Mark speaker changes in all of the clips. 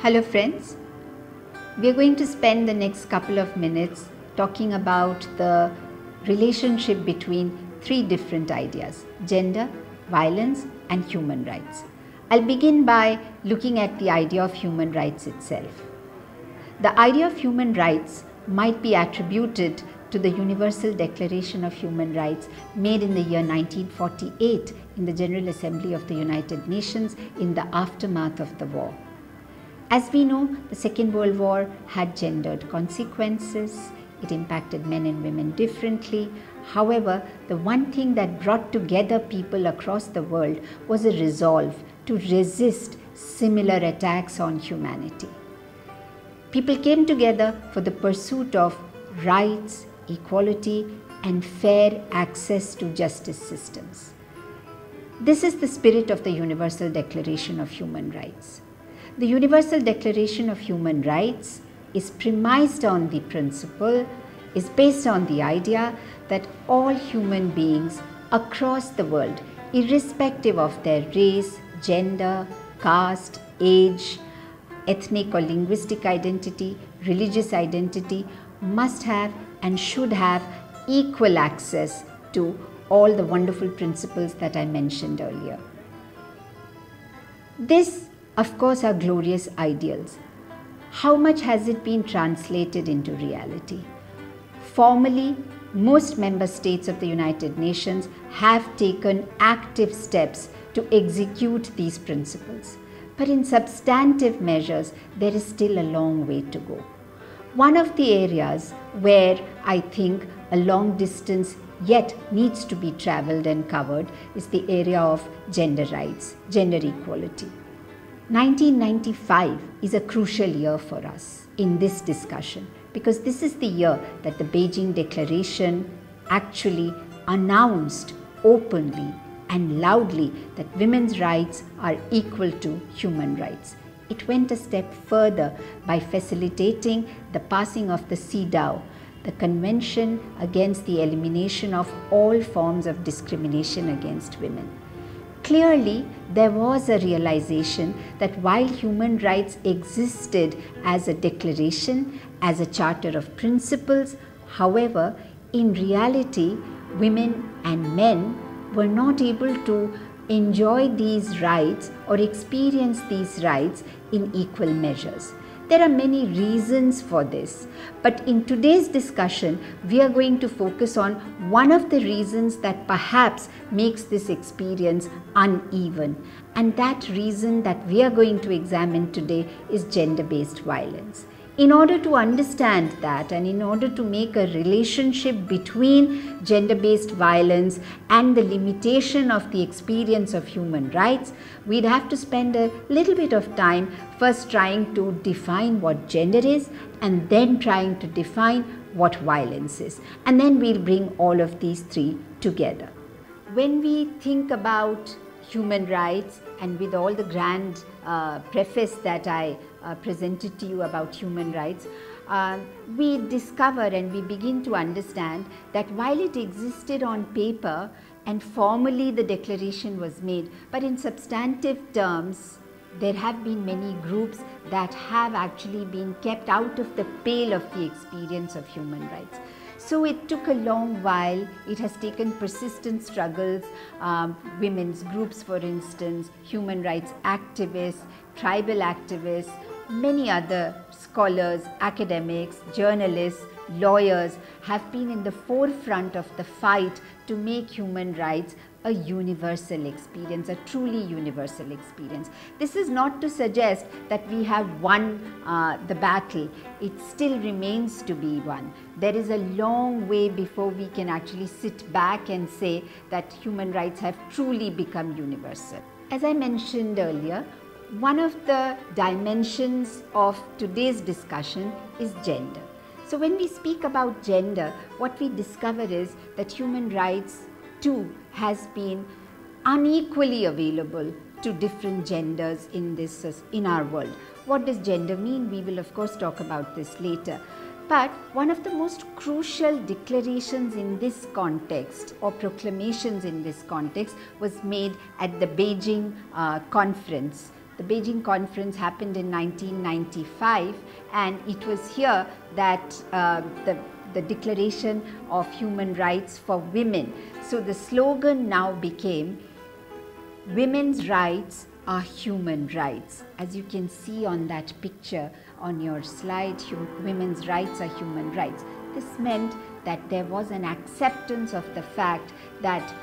Speaker 1: Hello friends, we are going to spend the next couple of minutes talking about the relationship between three different ideas: gender, violence and human rights. I'll begin by looking at the idea of human rights itself. The idea of human rights might be attributed to the Universal Declaration of Human Rights made in the year 1948 in the General Assembly of the United Nations in the aftermath of the war. As we know, the Second World War had gendered consequences. It impacted men and women differently. However, the one thing that brought together people across the world was a resolve to resist similar attacks on humanity. People came together for the pursuit of rights, equality, and fair access to justice systems. This is the spirit of the Universal Declaration of Human Rights. The Universal Declaration of Human Rights is premised on the principle, is based on the idea that all human beings across the world, irrespective of their race, gender, caste, age, ethnic or linguistic identity, religious identity, must have and should have equal access to all the wonderful principles that I mentioned earlier. This, of course, are glorious ideals. How much has it been translated into reality? Formally, most member states of the United Nations have taken active steps to execute these principles. But in substantive measures, there is still a long way to go. One of the areas where I think a long distance yet needs to be traveled and covered is the area of gender rights, gender equality. 1995 is a crucial year for us in this discussion because this is the year that the Beijing Declaration actually announced openly and loudly that women's rights are equal to human rights. It went a step further by facilitating the passing of the CEDAW, the Convention Against the Elimination of All Forms of Discrimination Against Women. Clearly, there was a realization that while human rights existed as a declaration, as a charter of principles, however, in reality, women and men were not able to enjoy these rights or experience these rights in equal measures. There are many reasons for this, but in today's discussion, we are going to focus on one of the reasons that perhaps makes this experience uneven. And that reason that we are going to examine today is gender-based violence. In order to understand that and in order to make a relationship between gender-based violence and the limitation of the experience of human rights, we'd have to spend a little bit of time first trying to define what gender is and then trying to define what violence is. And then we'll bring all of these three together. When we think about human rights, and with all the grand preface that I presented to you about human rights, we discover and we begin to understand that while it existed on paper and formally the declaration was made, but in substantive terms, there have been many groups that have actually been kept out of the pale of the experience of human rights. So it took a long while. It has taken persistent struggles, women's groups, for instance, human rights activists, tribal activists, many other scholars, academics, journalists, lawyers have been in the forefront of the fight to make human rights a universal experience, a truly universal experience. This is not to suggest that we have won the battle. It still remains to be won. There is a long way before we can actually sit back and say that human rights have truly become universal. As I mentioned earlier, one of the dimensions of today's discussion is gender. So when we speak about gender, what we discover is that human rights too has been unequally available to different genders in our world. What does gender mean? We will of course talk about this later. But one of the most crucial declarations in this context or proclamations in this context was made at the Beijing conference The Beijing conference happened in 1995, and it was here that the Declaration of Human Rights for Women. So the slogan now became, "Women's rights are human rights." As you can see on that picture on your slide, women's rights are human rights. This meant that there was an acceptance of the fact that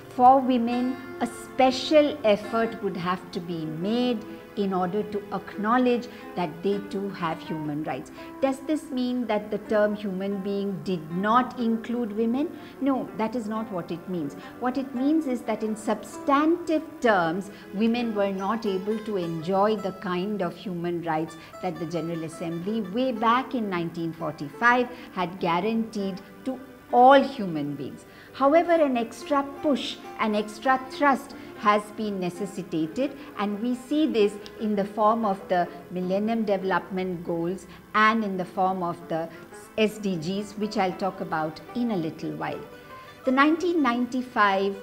Speaker 1: for women, a special effort would have to be made in order to acknowledge that they too have human rights. Does this mean that the term human being did not include women? No, that is not what it means. What it means is that in substantive terms, women were not able to enjoy the kind of human rights that the General Assembly way back in 1945 had guaranteed to all human beings. However, an extra push, an extra thrust has been necessitated, and we see this in the form of the Millennium Development Goals and in the form of the SDGs, which I'll talk about in a little while. The 1995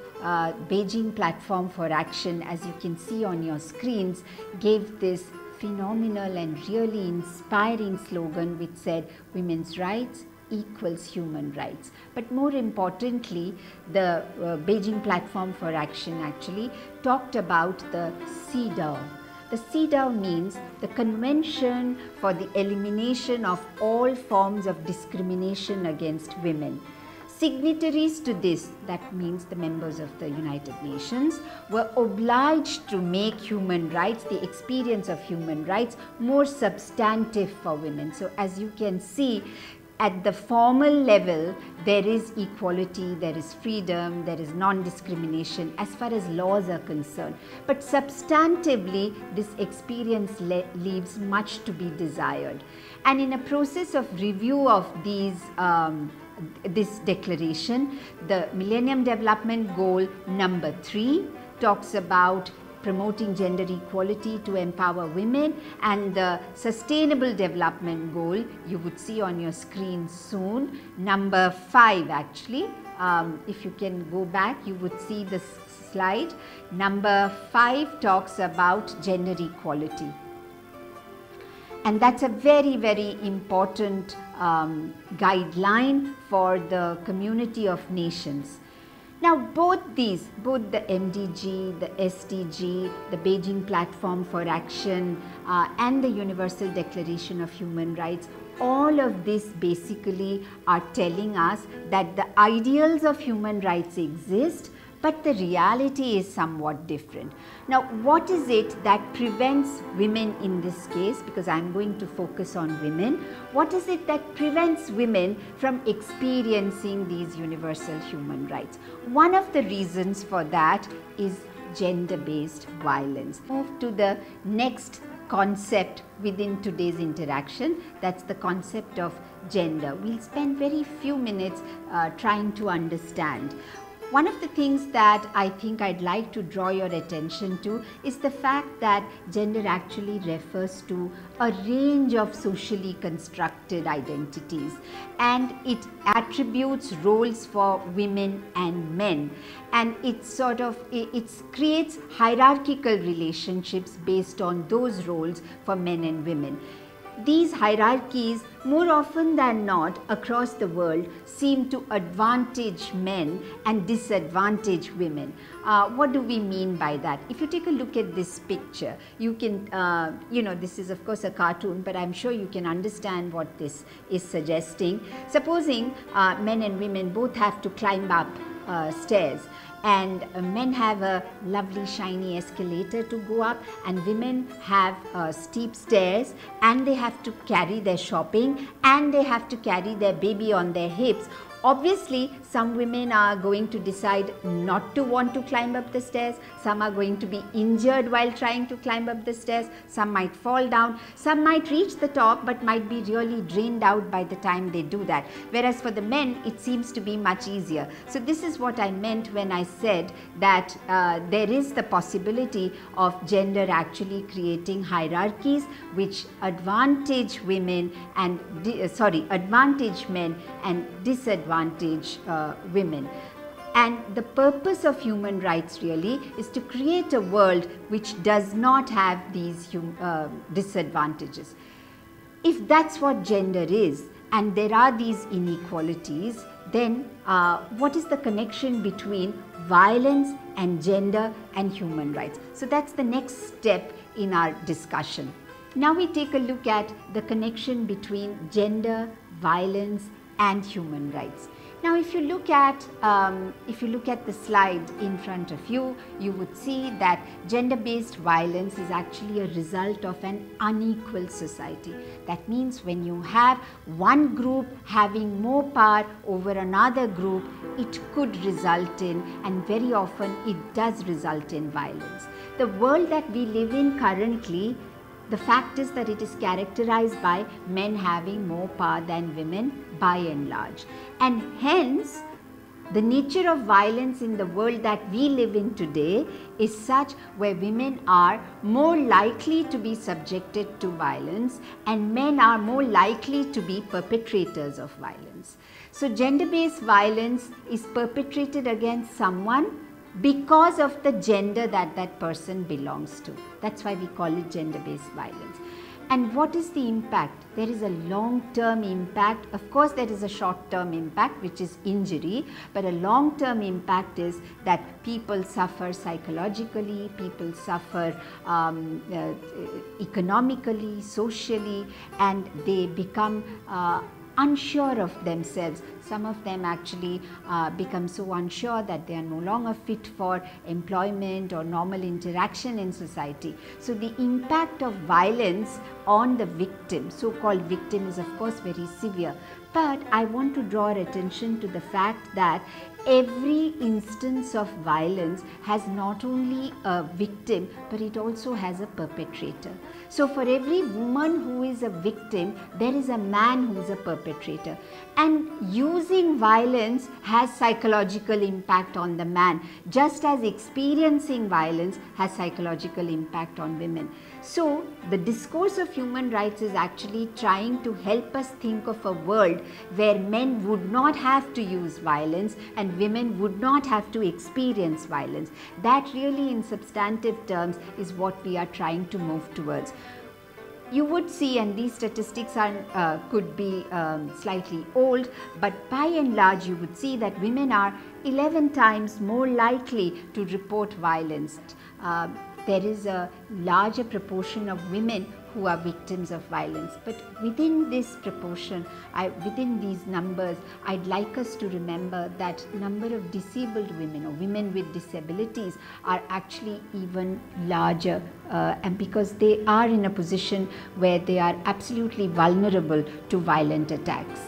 Speaker 1: Beijing Platform for Action, as you can see on your screens, gave this phenomenal and really inspiring slogan which said, "Women's rights equals human rights." But more importantly, the Beijing Platform for Action actually talked about the CEDAW. The CEDAW means the Convention for the Elimination of All Forms of Discrimination Against Women. Signatories to this, that means the members of the United Nations, were obliged to make human rights, the experience of human rights, more substantive for women. So as you can see, at the formal level, there is equality, there is freedom, there is non-discrimination as far as laws are concerned. But substantively, this experience leaves much to be desired. And in a process of review of this declaration, the Millennium Development Goal number 3 talks about promoting gender equality to empower women, and the Sustainable Development Goal, you would see on your screen soon, number 5 actually. If you can go back, you would see this slide. Number 5 talks about gender equality. And that's a very, very important guideline for the community of nations. Now both these, both the MDG, the SDG, the Beijing Platform for Action and the Universal Declaration of Human Rights, all of this basically are telling us that the ideals of human rights exist, but the reality is somewhat different. Now, what is it that prevents women in this case, because I am going to focus on women, what is it that prevents women from experiencing these universal human rights? One of the reasons for that is gender-based violence. Move to the next concept within today's interaction, that's the concept of gender. We'll spend very few minutes trying to understand. One of the things that I think I'd like to draw your attention to is the fact that gender actually refers to a range of socially constructed identities, and it attributes roles for women and men, and it creates hierarchical relationships based on those roles for men and women. These hierarchies, more often than not across the world, seem to advantage men and disadvantage women. What do we mean by that? If you take a look at this picture, you can, this is of course a cartoon, but I'm sure you can understand what this is suggesting. Supposing men and women both have to climb up stairs, and men have a lovely shiny escalator to go up, and women have steep stairs, and they have to carry their shopping, and they have to carry their baby on their hips. Obviously, some women are going to decide not to want to climb up the stairs. Some are going to be injured while trying to climb up the stairs. Some might fall down. Some might reach the top but might be really drained out by the time they do that. Whereas for the men, it seems to be much easier. So this is what I meant when I said that there is the possibility of gender actually creating hierarchies which advantage women and advantage men and disadvantage women. And the purpose of human rights really is to create a world which does not have these disadvantages. If that's what gender is, and there are these inequalities, then what is the connection between violence and gender and human rights? So that's the next step in our discussion. Now we take a look at the connection between gender, violence and human rights. Now if you look at the slide in front of you, you would see that gender-based violence is actually a result of an unequal society. That means when you have one group having more power over another group, it could result in, and very often it does result in, violence. The world that we live in currently, the fact is that it is characterized by men having more power than women by and large. And hence, the nature of violence in the world that we live in today is such where women are more likely to be subjected to violence and men are more likely to be perpetrators of violence. So gender-based violence is perpetrated against someone because of the gender that that person belongs to. That's why we call it gender-based violence. And what is the impact? There is a long-term impact. Of course, there is a short-term impact, which is injury, but a long-term impact is that people suffer psychologically, people suffer economically, socially, and they become unsure of themselves. Some of them actually become so unsure that they are no longer fit for employment or normal interaction in society. So the impact of violence on the victim, so-called victim, is of course very severe. But I want to draw attention to the fact that every instance of violence has not only a victim, but it also has a perpetrator. So for every woman who is a victim, there is a man who is a perpetrator. And using violence has psychological impact on the man, just as experiencing violence has psychological impact on women. So the discourse of human rights is actually trying to help us think of a world where men would not have to use violence and women would not have to experience violence. That really, in substantive terms, is what we are trying to move towards. You would see, and these statistics are could be slightly old, but by and large you would see that women are 11 times more likely to report violence. There is a larger proportion of women who are victims of violence, but within this proportion, within these numbers, I'd like us to remember that number of disabled women or women with disabilities are actually even larger, and because they are in a position where they are absolutely vulnerable to violent attacks.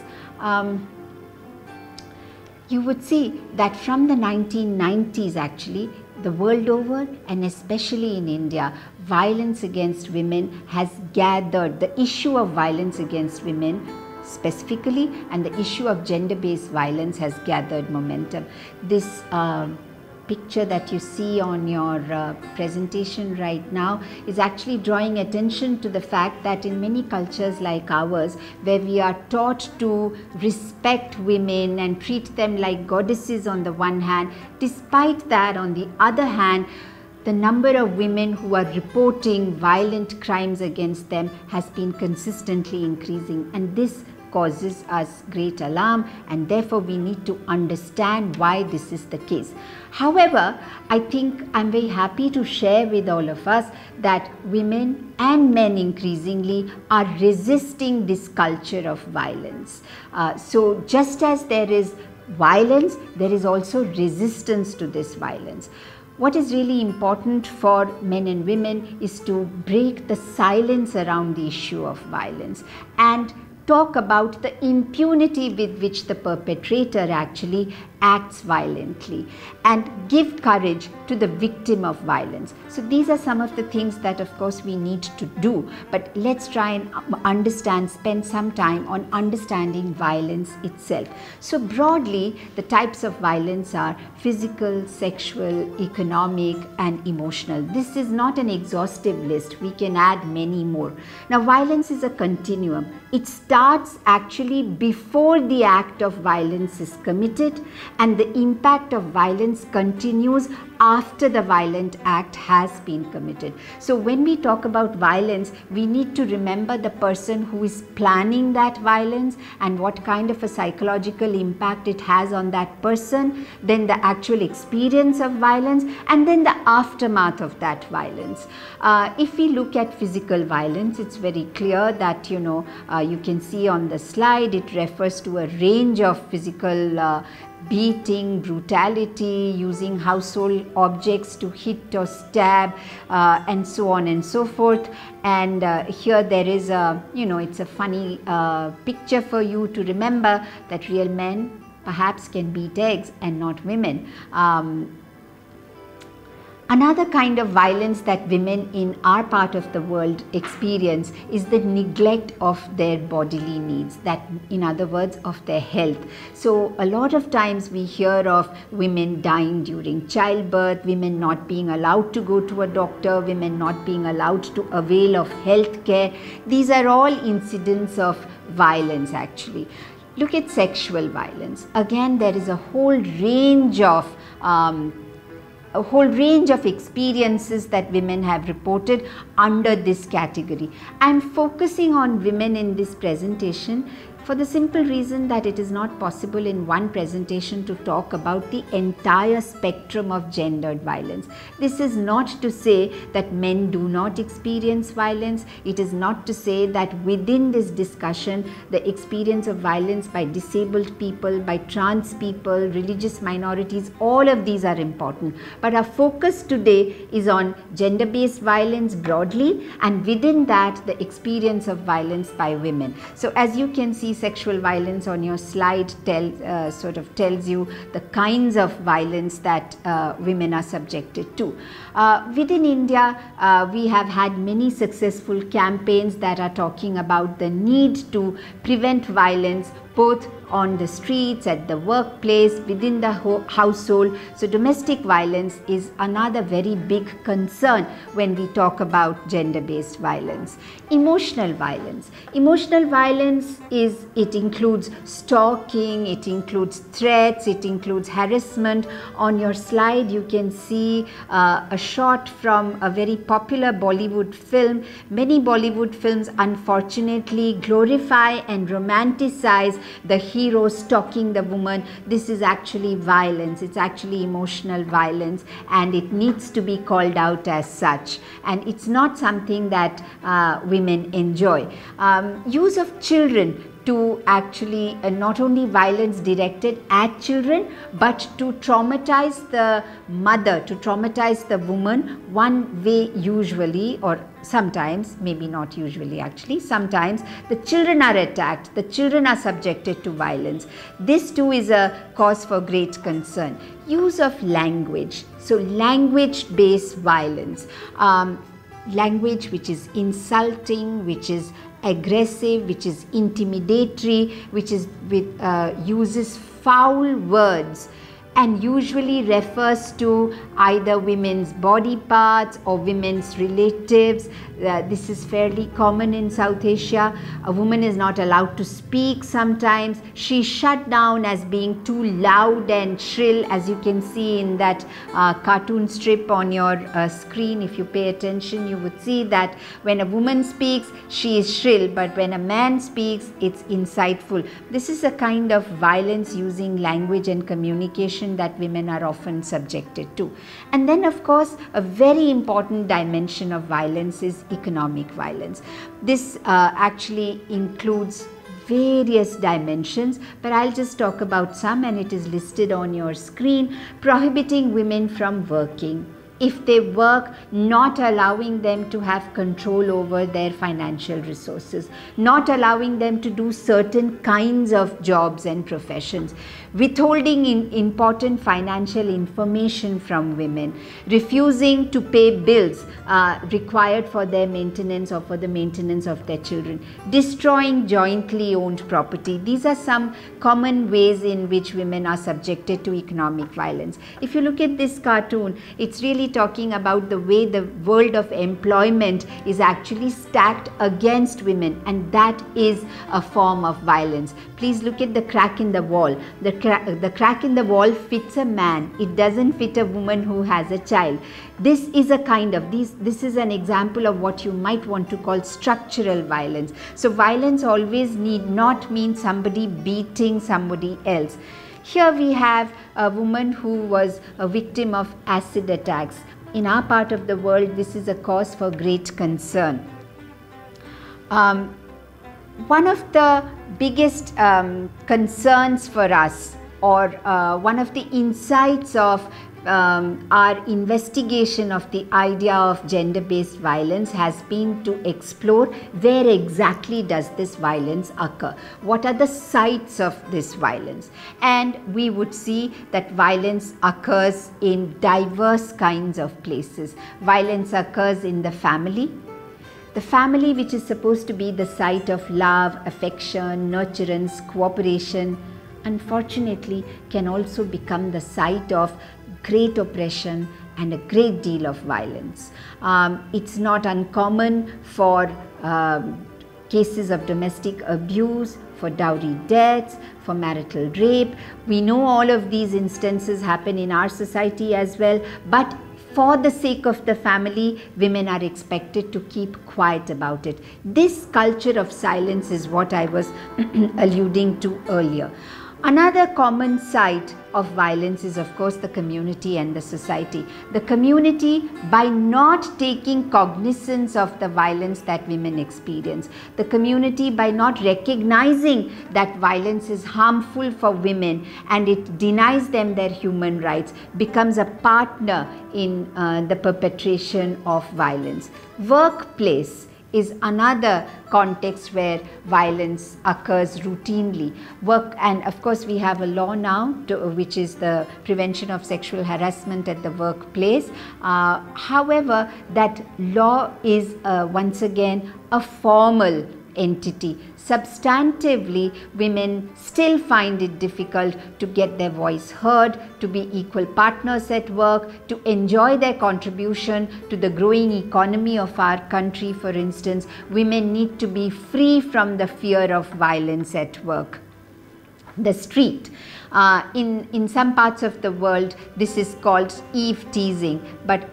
Speaker 1: You would see that from the 1990s actually, the world over and especially in India, violence against women has gathered, the issue of violence against women specifically and the issue of gender-based violence has gathered momentum. This picture that you see on your presentation right now is actually drawing attention to the fact that in many cultures like ours, where we are taught to respect women and treat them like goddesses on the one hand, despite that, on the other hand, the number of women who are reporting violent crimes against them has been consistently increasing, and this causes us great alarm, and therefore we need to understand why this is the case. However, I think I'm very happy to share with all of us that women and men increasingly are resisting this culture of violence. So just as there is violence, there is also resistance to this violence. What is really important for men and women is to break the silence around the issue of violence and talk about the impunity with which the perpetrator actually acts violently and give courage to the victim of violence. So these are some of the things that of course we need to do, but let's try and spend some time on understanding violence itself. So broadly, the types of violence are physical, sexual, economic and emotional. This is not an exhaustive list. We can add many more. Now violence is a continuum. It starts actually before the act of violence is committed and the impact of violence continues after the violent act has been committed. So when we talk about violence, we need to remember the person who is planning that violence and what kind of a psychological impact it has on that person, then the actual experience of violence, and then the aftermath of that violence. If we look at physical violence, it's very clear that you can see on the slide, it refers to a range of physical beating, brutality, using household objects to hit or stab, and so on and so forth. And here there is it's a funny picture for you to remember that real men perhaps can beat eggs and not women. Another kind of violence that women in our part of the world experience is the neglect of their bodily needs, that in other words of their health. So a lot of times we hear of women dying during childbirth, women not being allowed to go to a doctor, women not being allowed to avail of health care. These are all incidents of violence actually. Look at sexual violence. Again, there is a whole range of experiences that women have reported under this category. I am focusing on women in this presentation for the simple reason that it is not possible in one presentation to talk about the entire spectrum of gendered violence. This is not to say that men do not experience violence. It is not to say that within this discussion, the experience of violence by disabled people, by trans people, religious minorities, all of these are important. But our focus today is on gender-based violence broadly, and within that, the experience of violence by women. So as you can see, sexual violence on your slide tells you the kinds of violence that women are subjected to. Within India, we have had many successful campaigns that are talking about the need to prevent violence both on the streets, at the workplace, within the household. So domestic violence is another very big concern when we talk about gender-based violence. Emotional violence. Emotional violence it includes stalking, it includes threats, it includes harassment. On your slide you can see a shot from a very popular Bollywood film. Many Bollywood films unfortunately glorify and romanticize the hero stalking the woman. This is actually violence. It's actually emotional violence, and it needs to be called out as such. And it's not something that women enjoy. Use of children to actually not only violence directed at children, but to traumatize the mother, to traumatize the woman. One way usually, or sometimes, maybe not usually actually, sometimes the children are attacked, the children are subjected to violence. This too is a cause for great concern. Use of language. So language-based violence. Language which is insulting, which is aggressive, which is intimidatory, which is uses foul words, and usually refers to either women's body parts or women's relatives. This is fairly common in South Asia. A woman is not allowed to speak sometimes. She's shut down as being too loud and shrill, as you can see in that cartoon strip on your screen. If you pay attention, you would see that when a woman speaks, she is shrill, but when a man speaks, it's insightful. This is a kind of violence using language and communication that women are often subjected to. And then of course a very important dimension of violence is economic violence. This actually includes various dimensions, but I'll just talk about some, and it is listed on your screen. Prohibiting women from working. If they work, not allowing them to have control over their financial resources, not allowing them to do certain kinds of jobs and professions, withholding important financial information from women, refusing to pay bills required for their maintenance or for the maintenance of their children, destroying jointly owned property. These are some common ways in which women are subjected to economic violence. If you look at this cartoon, it's really talking about the way the world of employment is actually stacked against women, and that is a form of violence. Please look at the crack in the wall. The the crack in the wall fits a man, it doesn't fit a woman who has a child. This is a kind of, this is an example of what you might want to call structural violence. So violence always need not mean somebody beating somebody else. Here we have a woman who was a victim of acid attacks. In our part of the world, this is a cause for great concern. One of the biggest concerns for us, or one of the insights of our investigation of the idea of gender-based violence has been to explore where exactly does this violence occur, what are the sites of this violence. And we would see that violence occurs in diverse kinds of places. Violence occurs in the family, which is supposed to be the site of love, affection, nurturance, cooperation, unfortunately can also become the site of great oppression and a great deal of violence. It's not uncommon for cases of domestic abuse, for dowry deaths, for marital rape. We know all of these instances happen in our society as well, but for the sake of the family, women are expected to keep quiet about it. This culture of silence is what I was alluding to earlier. Another common site of violence is, of course, the community and the society. The community, by not taking cognizance of the violence that women experience, the community, by not recognizing that violence is harmful for women and it denies them their human rights, becomes a partner in the perpetration of violence. Workplace is another context where violence occurs routinely. And of course we have a law now which is the Prevention of Sexual Harassment at the Workplace. However, that law is once again a formal entity. Substantively, women still find it difficult to get their voice heard, to be equal partners at work, to enjoy their contribution to the growing economy of our country. For instance, women need to be free from the fear of violence at work. The street. In some parts of the world, this is called eve teasing, but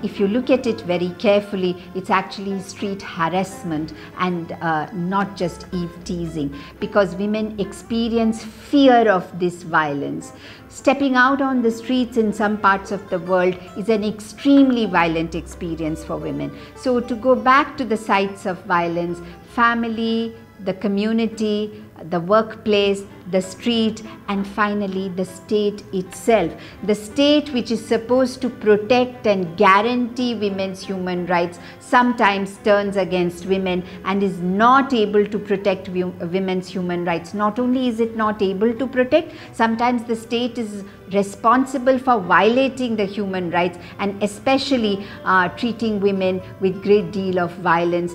Speaker 1: if you look at it very carefully, it's actually street harassment and not just eve teasing, because women experience fear of this violence. Stepping out on the streets in some parts of the world is an extremely violent experience for women. So to go back to the sites of violence, family, the community, the workplace, the street, and finally the state itself. The state, which is supposed to protect and guarantee women's human rights, sometimes turns against women and is not able to protect women's human rights. Not only is it not able to protect, sometimes the state is responsible for violating the human rights and especially treating women with great deal of violence.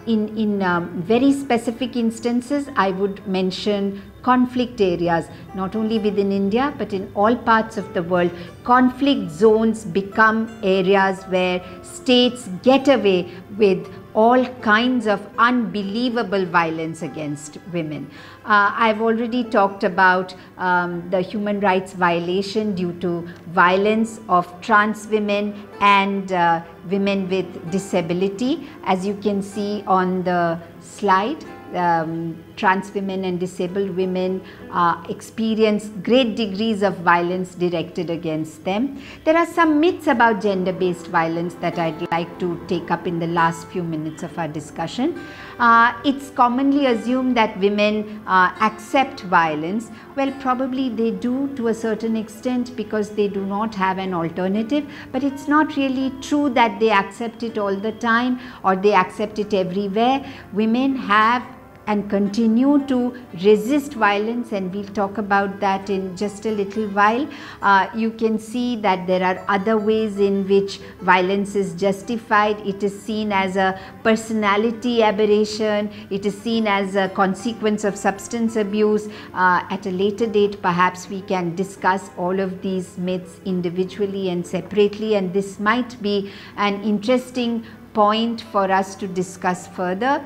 Speaker 1: In very specific instances, I would mention conflict areas, not only within India but in all parts of the world. Conflict zones become areas where states get away with all kinds of unbelievable violence against women. I've already talked about the human rights violation due to violence of trans women and women with disability. As you can see on the slide, trans women and disabled women experience great degrees of violence directed against them. There are some myths about gender-based violence that I'd like to take up in the last few minutes of our discussion. It's commonly assumed that women accept violence. Well, probably they do to a certain extent because they do not have an alternative, but it's not really true that they accept it all the time or they accept it everywhere. Women have and continue to resist violence, and we'll talk about that in just a little while. You can see that there are other ways in which violence is justified. It is seen as a personality aberration. It is seen as a consequence of substance abuse. At a later date, perhaps we can discuss all of these myths individually and separately, and this might be an interesting point for us to discuss further.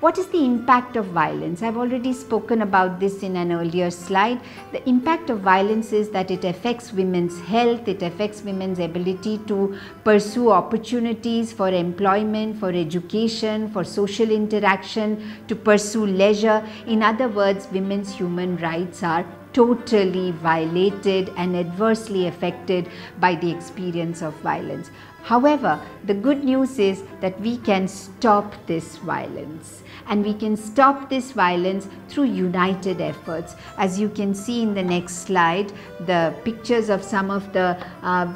Speaker 1: What is the impact of violence? I've already spoken about this in an earlier slide. The impact of violence is that it affects women's health, it affects women's ability to pursue opportunities for employment, for education, for social interaction, to pursue leisure. In other words, women's human rights are totally violated and adversely affected by the experience of violence. However, the good news is that we can stop this violence, and we can stop this violence through united efforts. As you can see in the next slide, the pictures of some of the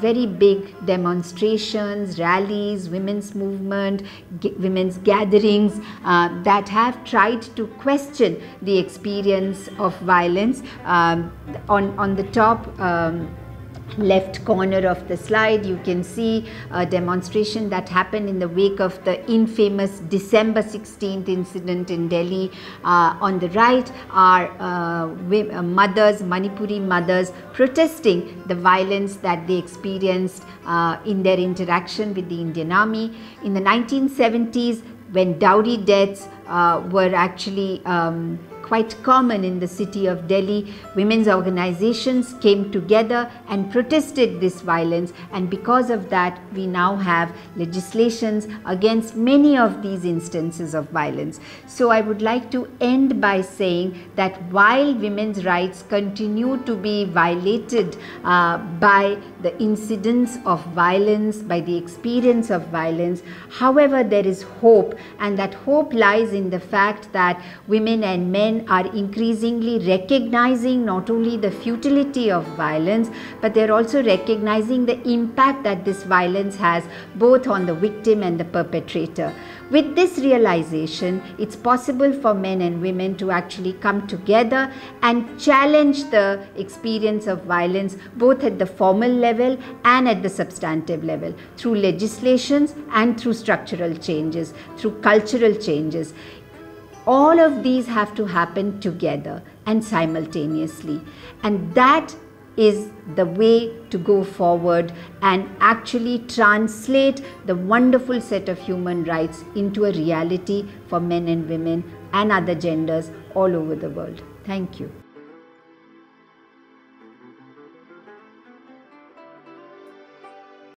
Speaker 1: very big demonstrations, rallies, women's movement, women's gatherings that have tried to question the experience of violence. On the top left corner of the slide, you can see a demonstration that happened in the wake of the infamous December 16th incident in Delhi. On the right are mothers, Manipuri mothers, protesting the violence that they experienced in their interaction with the Indian Army. In the 1970s, when dowry deaths were actually quite common in the city of Delhi, women's organizations came together and protested this violence, and because of that we now have legislations against many of these instances of violence. So I would like to end by saying that while women's rights continue to be violated by the incidents of violence, by the experience of violence, however, there is hope, and that hope lies in the fact that women and men are increasingly recognizing not only the futility of violence, but they are also recognizing the impact that this violence has both on the victim and the perpetrator. With this realization, it's possible for men and women to actually come together and challenge the experience of violence both at the formal level and at the substantive level, through legislations and through structural changes, through cultural changes. All of these have to happen together and simultaneously, and that is the way to go forward and actually translate the wonderful set of human rights into a reality for men and women and other genders all over the world. Thank you.